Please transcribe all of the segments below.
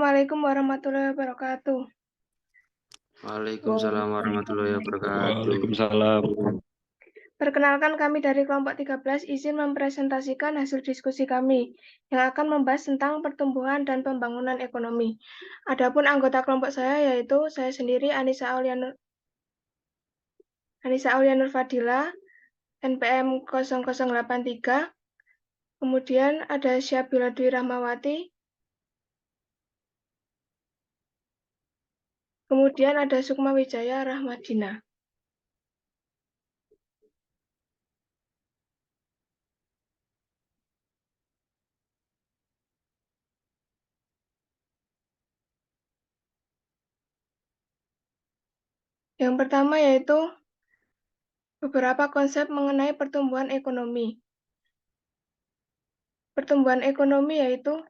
Assalamualaikum warahmatullahi wabarakatuh. Waalaikumsalam warahmatullahi wabarakatuh. Waalaikumsalam. Perkenalkan, kami dari kelompok 13 izin mempresentasikan hasil diskusi kami yang akan membahas tentang pertumbuhan dan pembangunan ekonomi. Adapun anggota kelompok saya yaitu saya sendiri Anissa Aulia Nur Fadila, NPM 0083. Kemudian ada Syabila Dwi Rahmawati. Kemudian ada Sukma Wijaya Rahmadina. Yang pertama yaitu beberapa konsep mengenai pertumbuhan ekonomi. Pertumbuhan ekonomi yaitu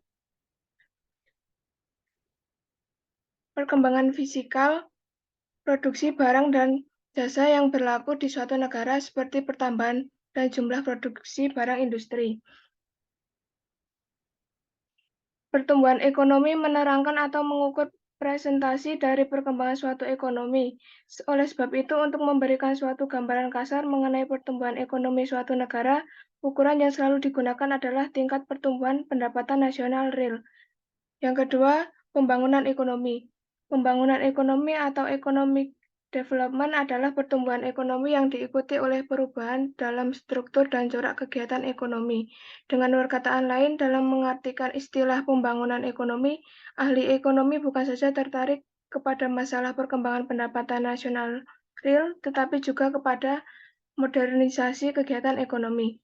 perkembangan fisikal, produksi barang dan jasa yang berlaku di suatu negara seperti pertambahan dan jumlah produksi barang industri. Pertumbuhan ekonomi menerangkan atau mengukur presentasi dari perkembangan suatu ekonomi. Oleh sebab itu, untuk memberikan suatu gambaran kasar mengenai pertumbuhan ekonomi suatu negara, ukuran yang selalu digunakan adalah tingkat pertumbuhan pendapatan nasional real. Yang kedua, pembangunan ekonomi. Pembangunan ekonomi atau economic development adalah pertumbuhan ekonomi yang diikuti oleh perubahan dalam struktur dan corak kegiatan ekonomi. Dengan perkataan lain, dalam mengartikan istilah pembangunan ekonomi, ahli ekonomi bukan saja tertarik kepada masalah perkembangan pendapatan nasional real, tetapi juga kepada modernisasi kegiatan ekonomi.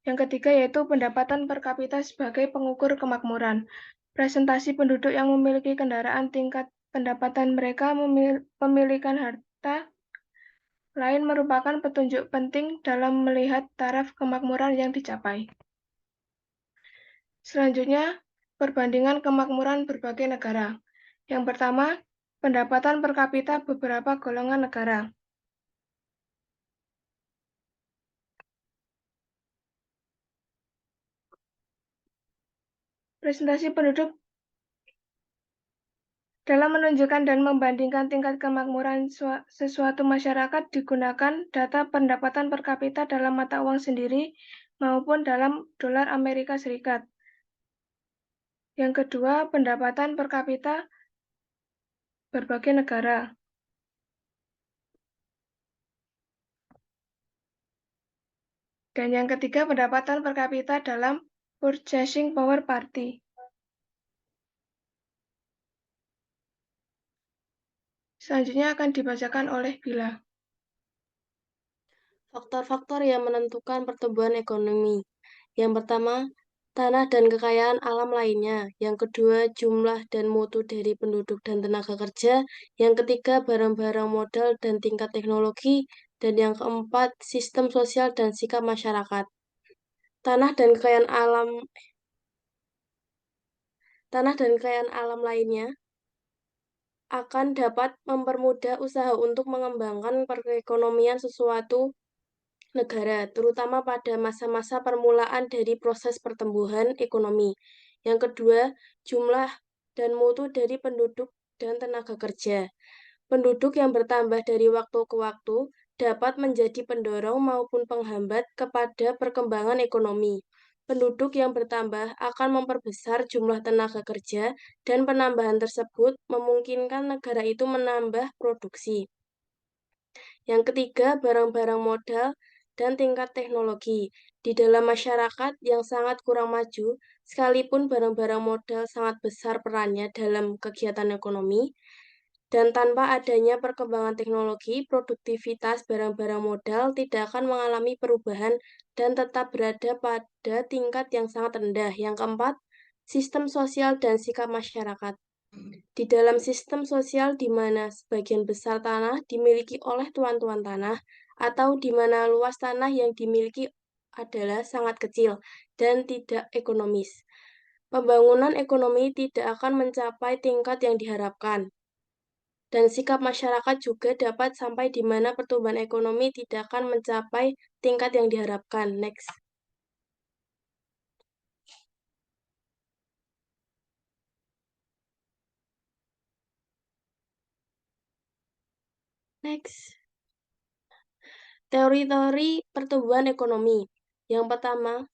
Yang ketiga yaitu pendapatan per kapita sebagai pengukur kemakmuran. Presentasi penduduk yang memiliki kendaraan, tingkat pendapatan mereka, pemilikan harta lain merupakan petunjuk penting dalam melihat taraf kemakmuran yang dicapai. Selanjutnya, perbandingan kemakmuran berbagai negara. Yang pertama, pendapatan per kapita beberapa golongan negara. Presentasi penduduk dalam menunjukkan dan membandingkan tingkat kemakmuran sesuatu masyarakat digunakan data pendapatan per kapita dalam mata uang sendiri maupun dalam dolar Amerika Serikat. Yang kedua, pendapatan per kapita berbagai negara. Dan yang ketiga, pendapatan per kapita dalam purchasing power party. Selanjutnya akan dibacakan oleh Bila. Faktor-faktor yang menentukan pertumbuhan ekonomi. Yang pertama, tanah dan kekayaan alam lainnya. Yang kedua, jumlah dan mutu dari penduduk dan tenaga kerja. Yang ketiga, barang-barang modal dan tingkat teknologi. Dan yang keempat, sistem sosial dan sikap masyarakat. Tanah dan kekayaan alam lainnya akan dapat mempermudah usaha untuk mengembangkan perekonomian sesuatu negara, terutama pada masa-masa permulaan dari proses pertumbuhan ekonomi. Yang kedua, jumlah dan mutu dari penduduk dan tenaga kerja. Penduduk yang bertambah dari waktu ke waktu dapat menjadi pendorong maupun penghambat kepada perkembangan ekonomi. Penduduk yang bertambah akan memperbesar jumlah tenaga kerja dan penambahan tersebut memungkinkan negara itu menambah produksi. Yang ketiga, barang-barang modal dan tingkat teknologi. Di dalam masyarakat yang sangat kurang maju, sekalipun barang-barang modal sangat besar perannya dalam kegiatan ekonomi, dan tanpa adanya perkembangan teknologi, produktivitas barang-barang modal tidak akan mengalami perubahan dan tetap berada pada tingkat yang sangat rendah. Yang keempat, sistem sosial dan sikap masyarakat. Di dalam sistem sosial di mana sebagian besar tanah dimiliki oleh tuan-tuan tanah atau di mana luas tanah yang dimiliki adalah sangat kecil dan tidak ekonomis. Pembangunan ekonomi tidak akan mencapai tingkat yang diharapkan. Dan sikap masyarakat juga dapat sampai di mana pertumbuhan ekonomi tidak akan mencapai tingkat yang diharapkan. Next. Next. Teori-teori pertumbuhan ekonomi. Yang pertama,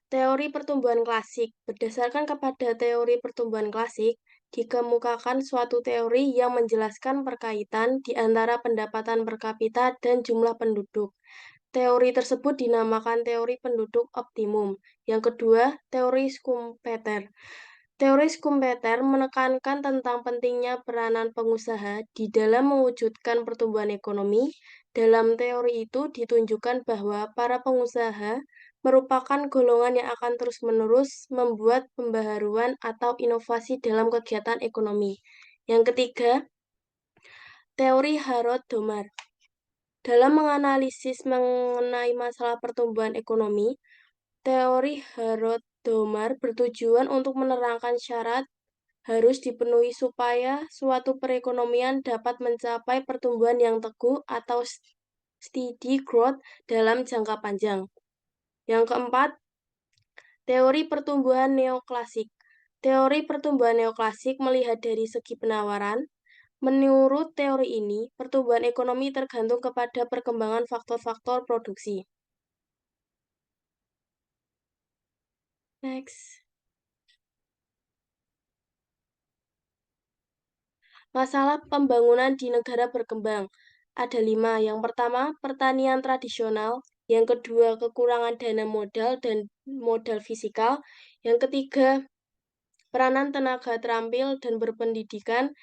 teori pertumbuhan klasik. Berdasarkan kepada teori pertumbuhan klasik, dikemukakan suatu teori yang menjelaskan perkaitan di antara pendapatan per kapita dan jumlah penduduk. Teori tersebut dinamakan teori penduduk optimum. Yang kedua, teori Schumpeter. Teori Schumpeter menekankan tentang pentingnya peranan pengusaha di dalam mewujudkan pertumbuhan ekonomi. Dalam teori itu ditunjukkan bahwa para pengusaha merupakan golongan yang akan terus-menerus membuat pembaharuan atau inovasi dalam kegiatan ekonomi. Yang ketiga, teori Harrod-Domar. Dalam menganalisis mengenai masalah pertumbuhan ekonomi, teori Harrod-Domar bertujuan untuk menerangkan syarat harus dipenuhi supaya suatu perekonomian dapat mencapai pertumbuhan yang teguh atau steady growth dalam jangka panjang. Yang keempat, teori pertumbuhan neoklasik. Teori pertumbuhan neoklasik melihat dari segi penawaran. Menurut teori ini, pertumbuhan ekonomi tergantung kepada perkembangan faktor-faktor produksi. Next. Masalah pembangunan di negara berkembang. Ada 5. Yang pertama, pertanian tradisional. Yang kedua, kekurangan dana modal dan modal fisikal. Yang ketiga, peranan tenaga terampil dan berpendidikan.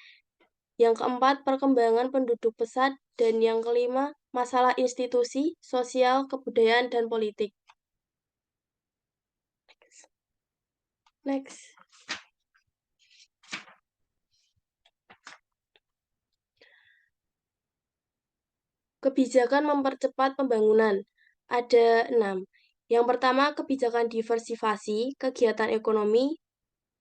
Yang keempat, perkembangan penduduk pesat. Dan yang kelima, masalah institusi, sosial, kebudayaan, dan politik. Next. Kebijakan mempercepat pembangunan. Ada 6. Yang pertama, kebijakan diversifikasi kegiatan ekonomi.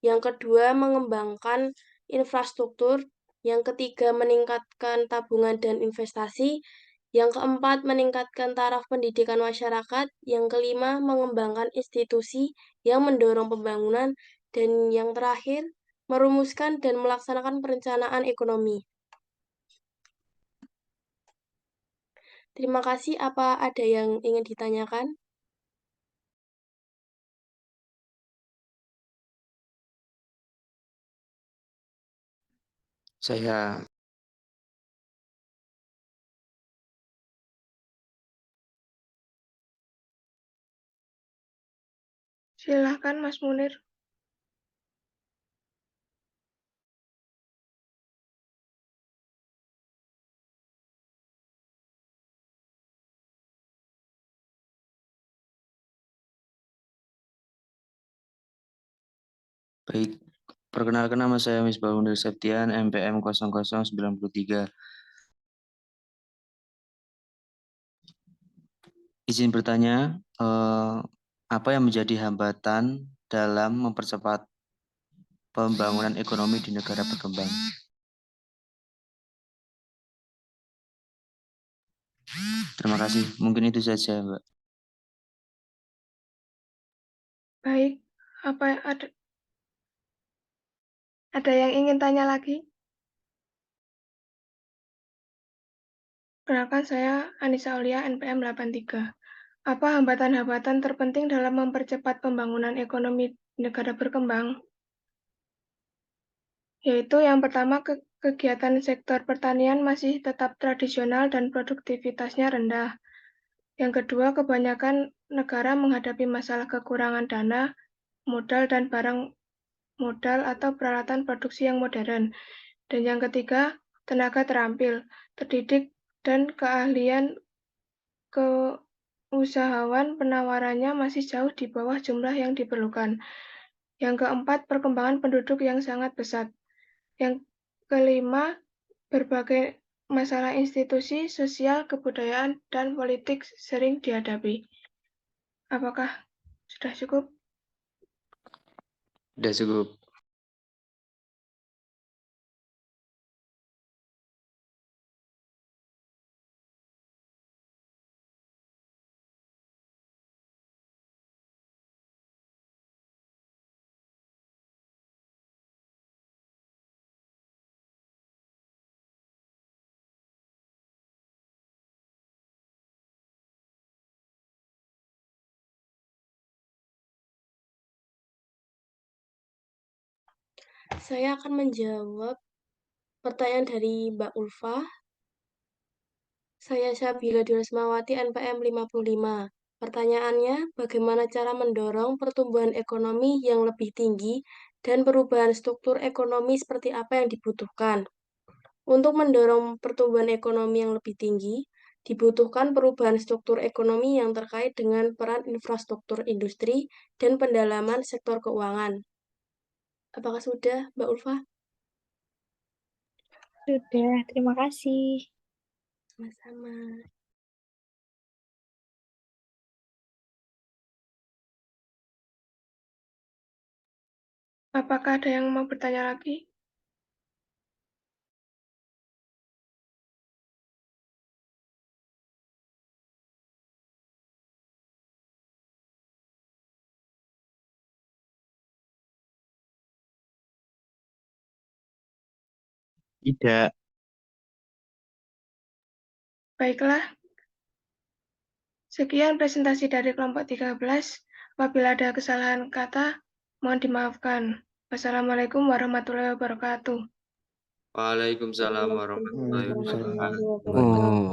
Yang kedua, mengembangkan infrastruktur. Yang ketiga, meningkatkan tabungan dan investasi. Yang keempat, meningkatkan taraf pendidikan masyarakat. Yang kelima, mengembangkan institusi yang mendorong pembangunan. Dan yang terakhir, merumuskan dan melaksanakan perencanaan ekonomi. Terima kasih. Apa ada yang ingin ditanyakan? Saya Silahkan Mas Munir. baik. Perkenalkan nama saya Misbah Munir Septian, MPM 0093. Izin bertanya, apa yang menjadi hambatan dalam mempercepat pembangunan ekonomi di negara berkembang? Terima kasih. Mungkin itu saja, Mbak. Baik, apa ada yang ingin tanya lagi? Perkenalkan saya Anissa Aulia, NPM 83. Apa hambatan-hambatan terpenting dalam mempercepat pembangunan ekonomi negara berkembang? Yaitu yang pertama, kegiatan sektor pertanian masih tetap tradisional dan produktivitasnya rendah. Yang kedua, kebanyakan negara menghadapi masalah kekurangan dana, modal, dan barang modal atau peralatan produksi yang modern. Dan yang ketiga, tenaga terampil, terdidik, dan keahlian keusahawan penawarannya masih jauh di bawah jumlah yang diperlukan. Yang keempat, perkembangan penduduk yang sangat pesat. Yang kelima, berbagai masalah institusi, sosial, kebudayaan, dan politik sering dihadapi. Apakah sudah cukup? Sudah cukup. Saya akan menjawab pertanyaan dari Mbak Ulfa. Saya Syabila Dirasmawati, NPM 55. Pertanyaannya, bagaimana cara mendorong pertumbuhan ekonomi yang lebih tinggi dan perubahan struktur ekonomi seperti apa yang dibutuhkan? Untuk mendorong pertumbuhan ekonomi yang lebih tinggi, dibutuhkan perubahan struktur ekonomi yang terkait dengan peran infrastruktur industri dan pendalaman sektor keuangan. Apakah sudah, Mbak Ulfa? Sudah, terima kasih. Sama-sama. Apakah ada yang mau bertanya lagi? Tidak. Baiklah, sekian presentasi dari kelompok 13. Apabila ada kesalahan kata, mohon dimaafkan. Wassalamualaikum warahmatullahi wabarakatuh. Waalaikumsalam warahmatullahi wabarakatuh. Warahmatullahi wabarakatuh.